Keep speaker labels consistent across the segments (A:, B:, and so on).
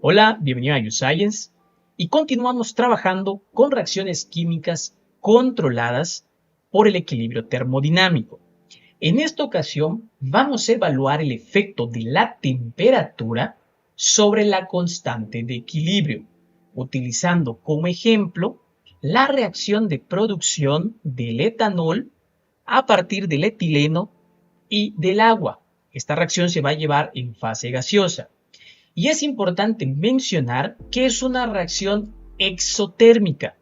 A: Hola, bienvenido a YouScience y continuamos trabajando con reacciones químicas controladas por el equilibrio termodinámico. En esta ocasión vamos a evaluar el efecto de la temperatura sobre la constante de equilibrio, utilizando como ejemplo la reacción de producción del etanol a partir del etileno y del agua. Esta reacción se va a llevar en fase gaseosa. Y es importante mencionar que es una reacción exotérmica,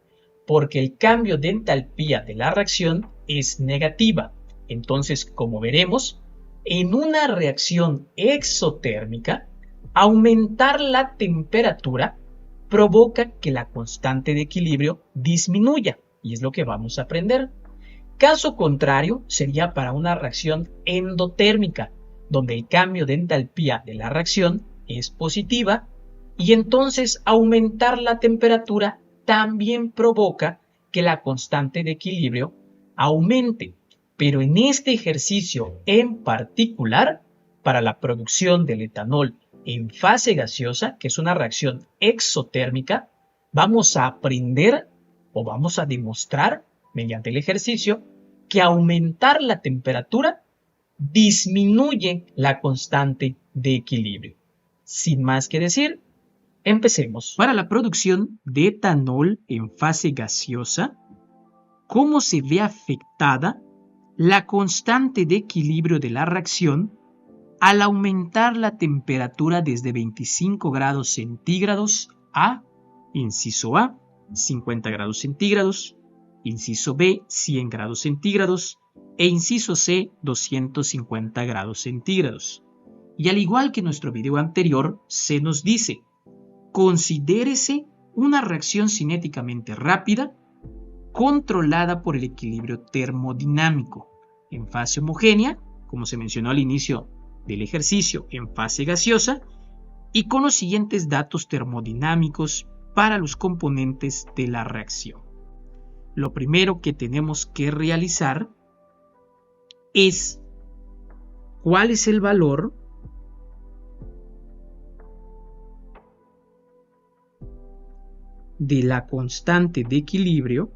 A: porque el cambio de entalpía de la reacción es negativa. Entonces, como veremos, en una reacción exotérmica, aumentar la temperatura provoca que la constante de equilibrio disminuya, y es lo que vamos a aprender. Caso contrario sería para una reacción endotérmica, donde el cambio de entalpía de la reacción es positiva y entonces aumentar la temperatura también provoca que la constante de equilibrio aumente. Pero en este ejercicio en particular, para la producción del etanol en fase gaseosa, que es una reacción exotérmica, vamos a aprender o vamos a demostrar mediante el ejercicio que aumentar la temperatura disminuye la constante de equilibrio. Sin más que decir, empecemos. Para la producción de etanol en fase gaseosa, ¿cómo se ve afectada la constante de equilibrio de la reacción al aumentar la temperatura desde 25 grados centígrados a, inciso A, 50 grados centígrados, inciso B, 100 grados centígrados e inciso C, 250 grados centígrados? Y al igual que en nuestro video anterior, se nos dice, considérese una reacción cinéticamente rápida controlada por el equilibrio termodinámico en fase homogénea, como se mencionó al inicio del ejercicio, en fase gaseosa, y con los siguientes datos termodinámicos para los componentes de la reacción. Lo primero que tenemos que realizar es cuál es el valor de la constante de equilibrio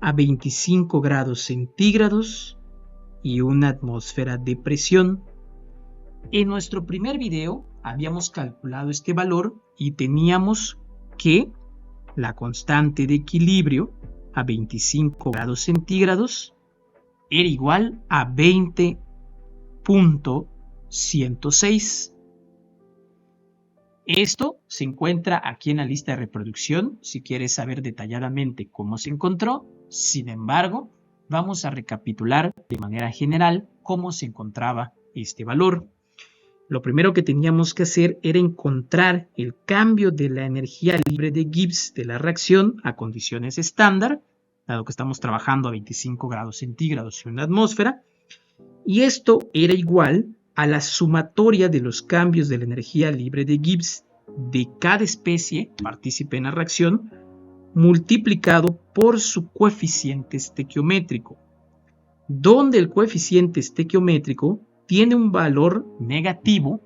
A: a 25 grados centígrados y una atmósfera de presión. En nuestro primer video habíamos calculado este valor y teníamos que la constante de equilibrio a 25 grados centígrados era igual a 20.106. Esto se encuentra aquí en la lista de reproducción si quieres saber detalladamente cómo se encontró. Sin embargo, vamos a recapitular de manera general cómo se encontraba este valor. Lo primero que teníamos que hacer era encontrar el cambio de la energía libre de Gibbs de la reacción a condiciones estándar, dado que estamos trabajando a 25 grados centígrados y una atmósfera, y esto era igual a la sumatoria de los cambios de la energía libre de Gibbs de cada especie partícipe en la reacción multiplicado por su coeficiente estequiométrico, donde el coeficiente estequiométrico tiene un valor negativo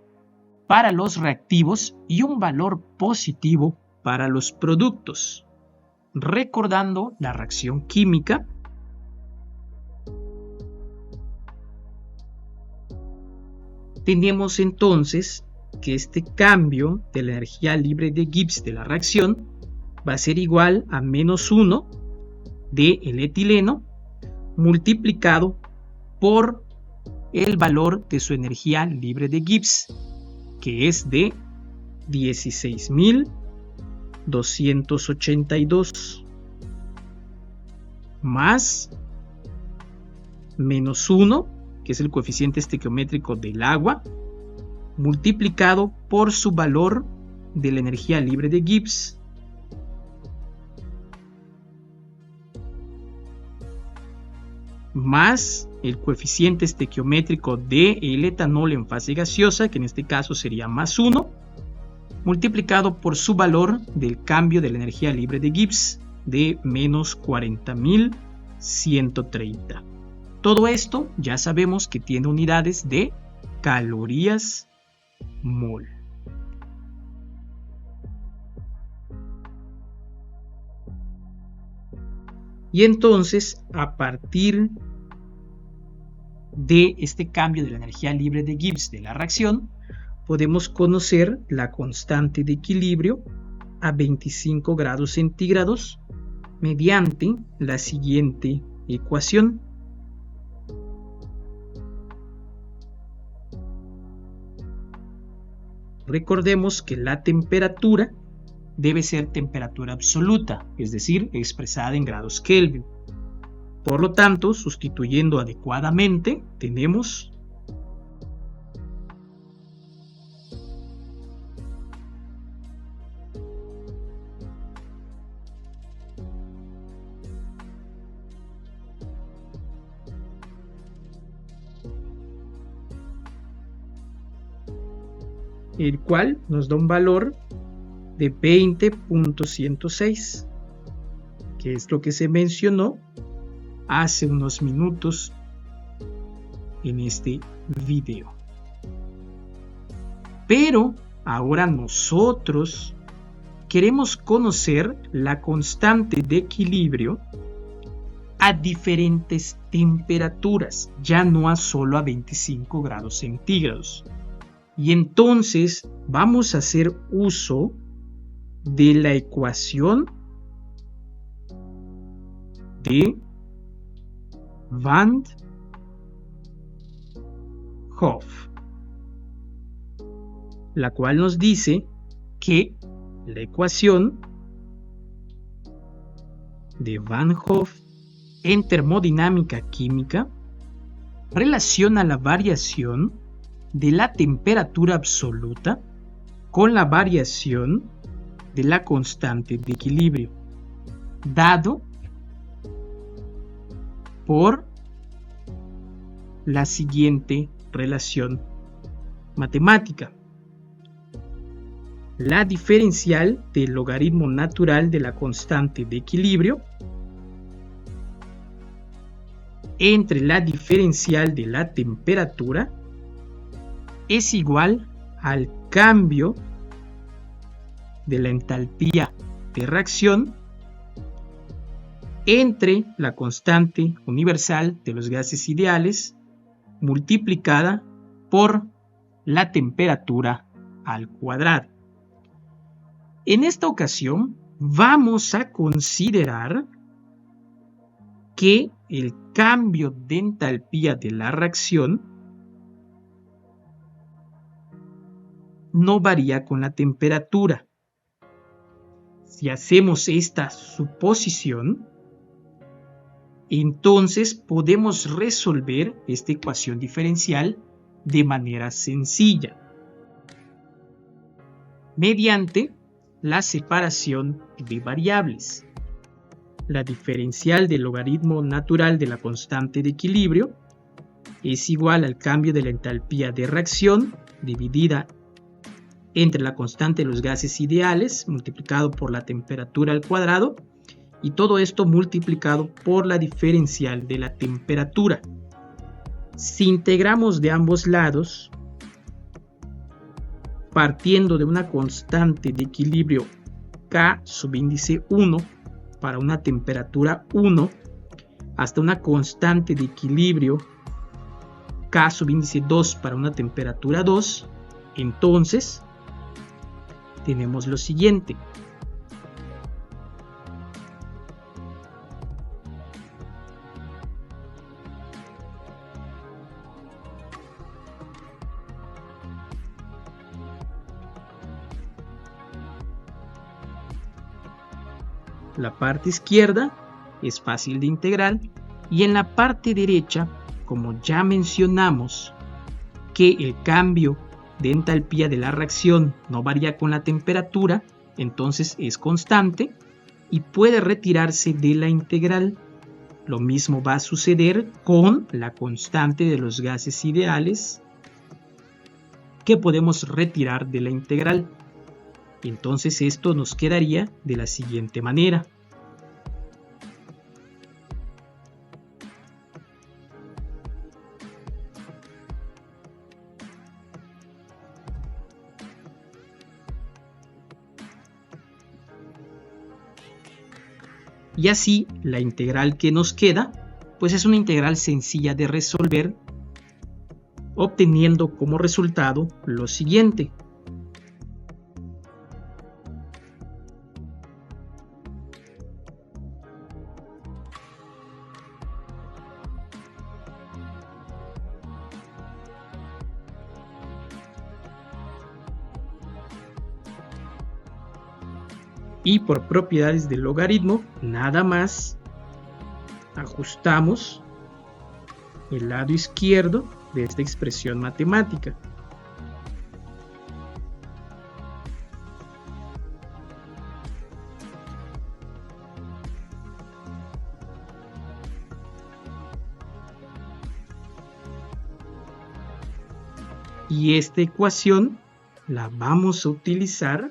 A: para los reactivos y un valor positivo para los productos. Recordando la reacción química, tenemos entonces que este cambio de la energía libre de Gibbs de la reacción va a ser igual a menos 1 del etileno multiplicado por el valor de su energía libre de Gibbs, que es de 16.282 más menos 1, que es el coeficiente estequiométrico del agua, multiplicado por su valor de la energía libre de Gibbs, más el coeficiente estequiométrico del etanol en fase gaseosa, que en este caso sería más 1, multiplicado por su valor del cambio de la energía libre de Gibbs de menos 40.000 130. Todo esto ya sabemos que tiene unidades de calorías mol. Y entonces, a partir de este cambio de la energía libre de Gibbs de la reacción, podemos conocer la constante de equilibrio a 25 grados centígrados mediante la siguiente ecuación. Recordemos que la temperatura debe ser temperatura absoluta, es decir, expresada en grados Kelvin. Por lo tanto, sustituyendo adecuadamente, tenemos el cual nos da un valor de 20.106, que es lo que se mencionó hace unos minutos en este video. Pero ahora nosotros queremos conocer la constante de equilibrio a diferentes temperaturas, ya no a solo a 25 grados centígrados. Y entonces vamos a hacer uso de la ecuación de Van 't Hoff, la cual nos dice que la ecuación de Van 't Hoff en termodinámica química relaciona la variación de la temperatura absoluta con la variación de la constante de equilibrio, dado por la siguiente relación matemática. La diferencial del logaritmo natural de la constante de equilibrio entre la diferencial de la temperatura es igual al cambio de la entalpía de reacción entre la constante universal de los gases ideales multiplicada por la temperatura al cuadrado. En esta ocasión vamos a considerar que el cambio de entalpía de la reacción no varía con la temperatura. Si hacemos esta suposición, entonces podemos resolver esta ecuación diferencial de manera sencilla, mediante la separación de variables. La diferencial del logaritmo natural de la constante de equilibrio es igual al cambio de la entalpía de reacción dividida entre la constante de los gases ideales multiplicado por la temperatura al cuadrado, y todo esto multiplicado por la diferencial de la temperatura. Si integramos de ambos lados, partiendo de una constante de equilibrio K subíndice 1 para una temperatura 1 hasta una constante de equilibrio K subíndice 2 para una temperatura 2, entonces tenemos lo siguiente. La parte izquierda es fácil de integrar y en la parte derecha, como ya mencionamos que el cambio de entalpía de la reacción no varía con la temperatura, entonces es constante y puede retirarse de la integral. Lo mismo va a suceder con la constante de los gases ideales, que podemos retirar de la integral. Entonces esto nos quedaría de la siguiente manera. Y así la integral que nos queda, pues es una integral sencilla de resolver, obteniendo como resultado lo siguiente. Y por propiedades del logaritmo, nada más ajustamos el lado izquierdo de esta expresión matemática. Y esta ecuación la vamos a utilizar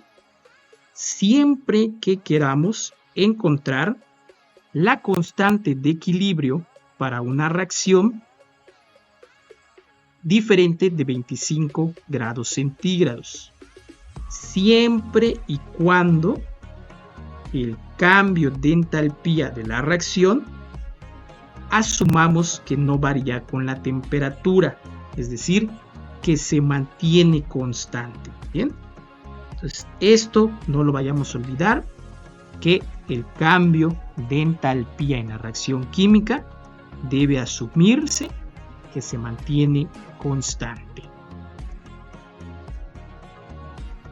A: siempre que queramos encontrar la constante de equilibrio para una reacción diferente de 25 grados centígrados, siempre y cuando el cambio de entalpía de la reacción asumamos que no varía con la temperatura, es decir, que se mantiene constante. Bien, entonces esto no lo vayamos a olvidar, que el cambio de entalpía en la reacción química debe asumirse que se mantiene constante.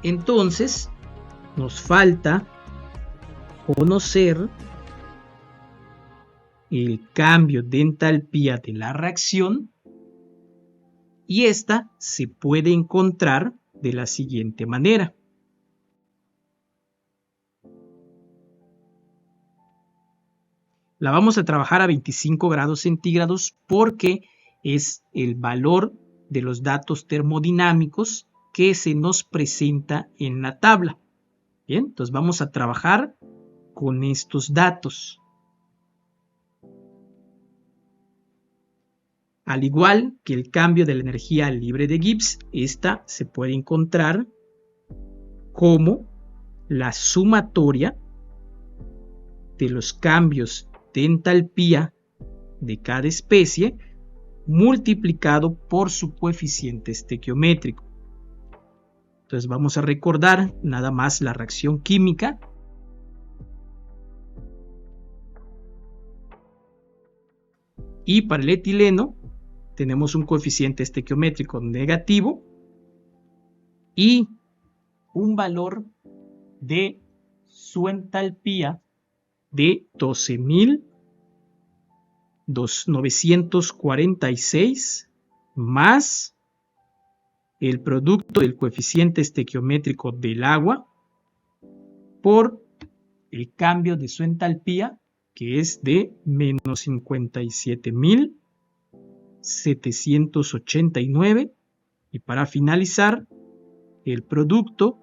A: Entonces nos falta conocer el cambio de entalpía de la reacción, y esta se puede encontrar de la siguiente manera. La vamos a trabajar a 25 grados centígrados porque es el valor de los datos termodinámicos que se nos presenta en la tabla. Bien, entonces vamos a trabajar con estos datos. Al igual que el cambio de la energía libre de Gibbs, esta se puede encontrar como la sumatoria de los cambios de entalpía de cada especie multiplicado por su coeficiente estequiométrico. Entonces vamos a recordar nada más la reacción química. Y para el etileno tenemos un coeficiente estequiométrico negativo y un valor de su entalpía de 12.946 más el producto del coeficiente estequiométrico del agua por el cambio de su entalpía, que es de menos 57.789, y para finalizar el producto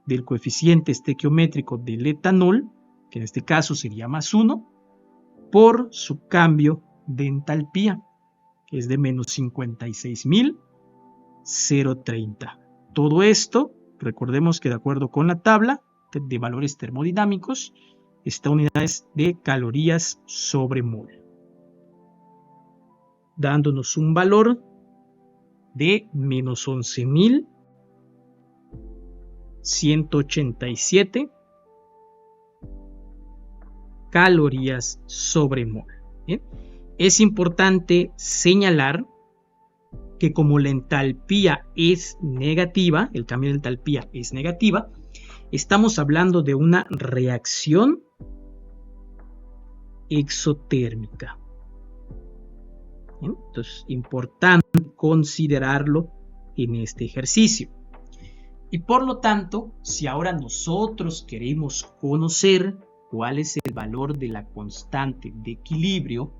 A: del coeficiente estequiométrico del etanol, que en este caso sería más 1, por su cambio de entalpía, que es de menos 56.030. Todo esto, recordemos que de acuerdo con la tabla de valores termodinámicos, está en unidades de calorías sobre mol, dándonos un valor de menos 11.187 calorías sobre mol. ¿Bien? Es importante señalar que como la entalpía es negativa, el cambio de entalpía es negativa, estamos hablando de una reacción exotérmica. ¿Bien? Entonces, importante considerarlo en este ejercicio. Y por lo tanto, si ahora nosotros queremos conocer cuál es el valor de la constante de equilibrio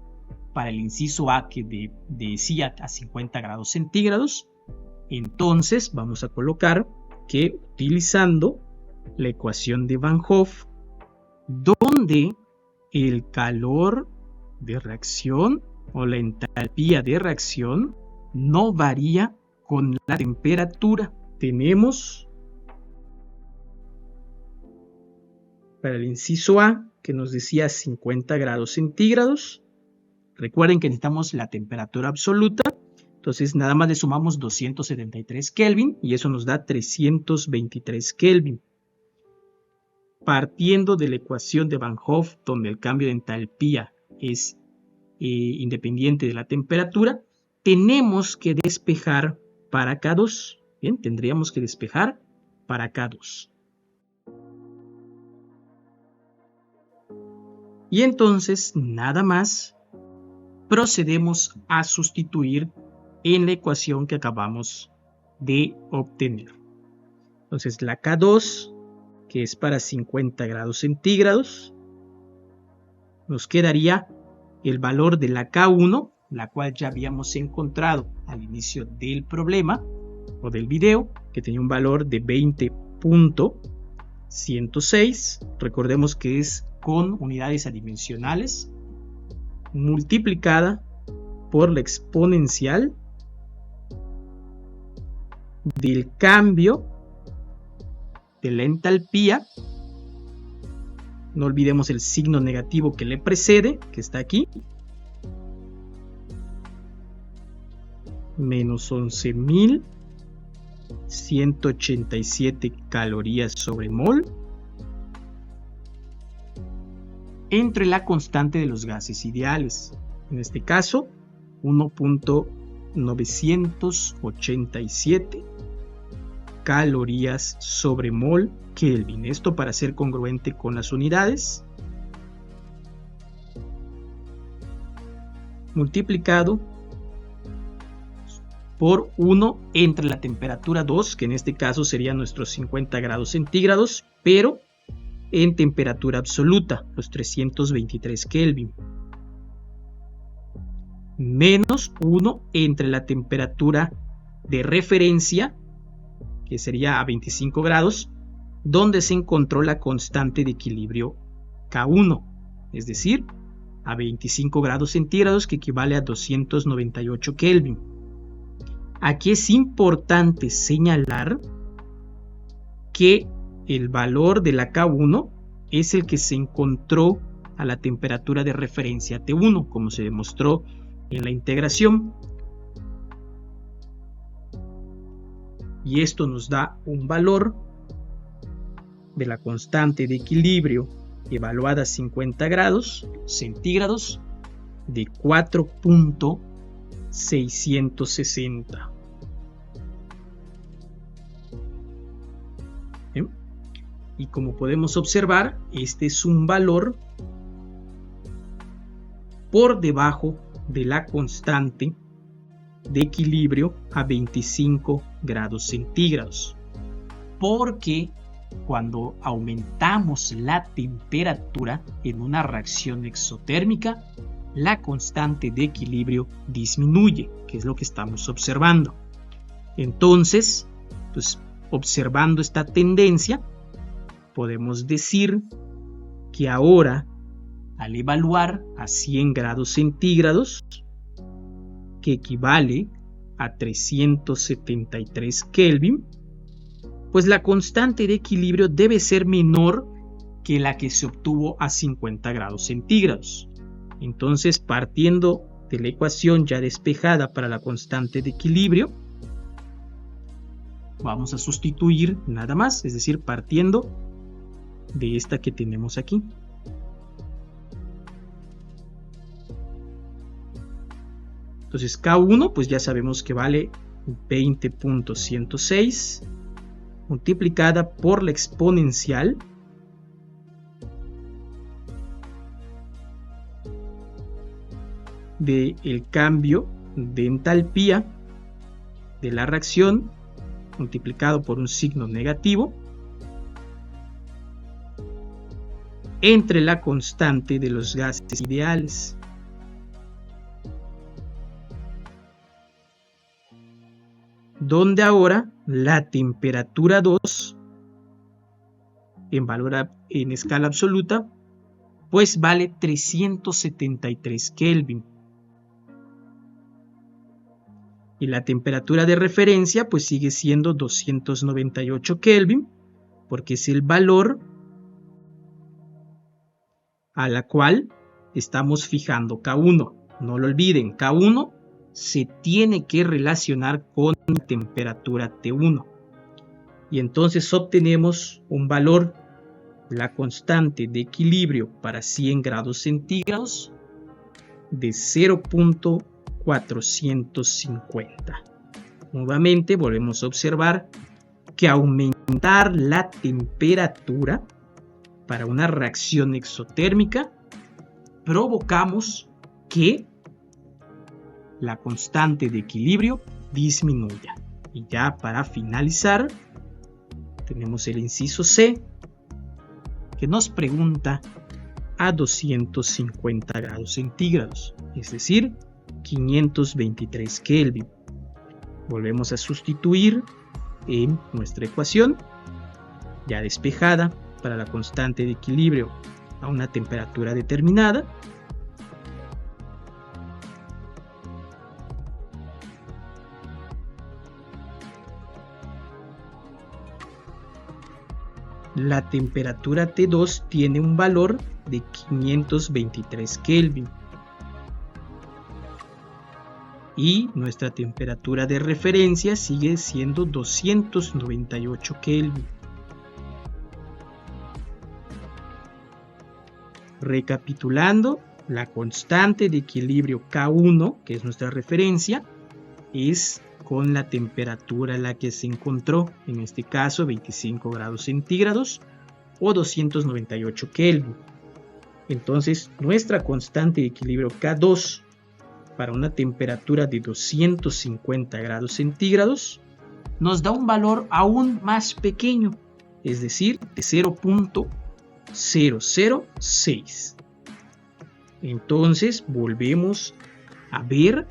A: para el inciso A, que decía a 50 grados centígrados, entonces vamos a colocar que utilizando la ecuación de Van Hoff, donde el calor de reacción o la entalpía de reacción no varía con la temperatura, tenemos para el inciso A que nos decía 50 grados centígrados. Recuerden que necesitamos la temperatura absoluta. Entonces nada más le sumamos 273 Kelvin y eso nos da 323 Kelvin. Partiendo de la ecuación de Van Hoff, donde el cambio de entalpía es independiente de la temperatura, tenemos que despejar para K2. Bien, tendríamos que despejar para K2. Y entonces, nada más, procedemos a sustituir en la ecuación que acabamos de obtener. Entonces, la K2, que es para 50 grados centígrados, nos quedaría el valor de la K1, la cual ya habíamos encontrado al inicio del problema o del video, que tenía un valor de 20.106. Recordemos que es con unidades adimensionales multiplicada por la exponencial del cambio de la entalpía. No olvidemos el signo negativo que le precede, que está aquí, menos 11.187 calorías sobre mol, entre la constante de los gases ideales, en este caso 1.987 calorías sobre mol Kelvin. Esto para ser congruente con las unidades, multiplicado por 1 entre la temperatura 2, que en este caso serían nuestros 50 grados centígrados, pero en temperatura absoluta, los 323 Kelvin, menos 1 entre la temperatura de referencia, que sería a 25 grados, donde se encontró la constante de equilibrio K1, es decir, a 25 grados centígrados, que equivale a 298 Kelvin. Aquí es importante señalar que el valor de la K1 es el que se encontró a la temperatura de referencia T1, como se demostró en la integración. Y esto nos da un valor de la constante de equilibrio evaluada a 50 grados centígrados de 4.660. Y como podemos observar, este es un valor por debajo de la constante de equilibrio a 25 grados centígrados. Porque cuando aumentamos la temperatura en una reacción exotérmica, la constante de equilibrio disminuye, que es lo que estamos observando. Entonces, pues, observando esta tendencia, podemos decir que ahora, al evaluar a 100 grados centígrados, que equivale a 373 Kelvin, pues la constante de equilibrio debe ser menor que la que se obtuvo a 50 grados centígrados. Entonces, partiendo de la ecuación ya despejada para la constante de equilibrio, vamos a sustituir nada más, es decir, partiendo de esta que tenemos aquí. Entonces K1 pues ya sabemos que vale 20.106 multiplicada por la exponencial del cambio de entalpía de la reacción multiplicado por un signo negativo entre la constante de los gases ideales. Donde ahora la temperatura 2 en escala absoluta pues vale 373 Kelvin. Y la temperatura de referencia pues sigue siendo 298 Kelvin, porque es el valor a la cual estamos fijando K1. No lo olviden, K1 se tiene que relacionar con la temperatura T1. Y entonces obtenemos un valor, la constante de equilibrio para 100 grados centígrados, de 0.450. Nuevamente volvemos a observar que aumentar la temperatura para una reacción exotérmica provocamos que la constante de equilibrio disminuya. Y ya para finalizar, tenemos el inciso C, que nos pregunta a 250 grados centígrados, es decir, 523 Kelvin. Volvemos a sustituir en nuestra ecuación, ya despejada, para la constante de equilibrio a una temperatura determinada. La temperatura T2 tiene un valor de 523 Kelvin. Y nuestra temperatura de referencia sigue siendo 298 Kelvin. Recapitulando, la constante de equilibrio K1, que es nuestra referencia, es con la temperatura a la que se encontró, en este caso 25 grados centígrados o 298 Kelvin. Entonces, nuestra constante de equilibrio K2 para una temperatura de 250 grados centígrados nos da un valor aún más pequeño, es decir, de 0.006. Entonces, volvemos a ver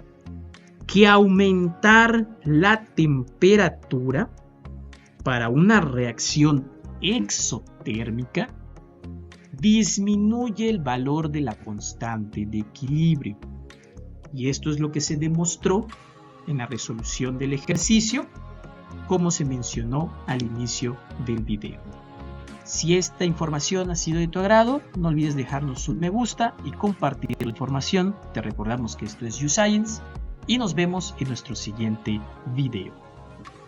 A: que aumentar la temperatura para una reacción exotérmica disminuye el valor de la constante de equilibrio. Y esto es lo que se demostró en la resolución del ejercicio, como se mencionó al inicio del video. Si esta información ha sido de tu agrado, no olvides dejarnos un me gusta y compartir la información. Te recordamos que esto es YouScience y nos vemos en nuestro siguiente video.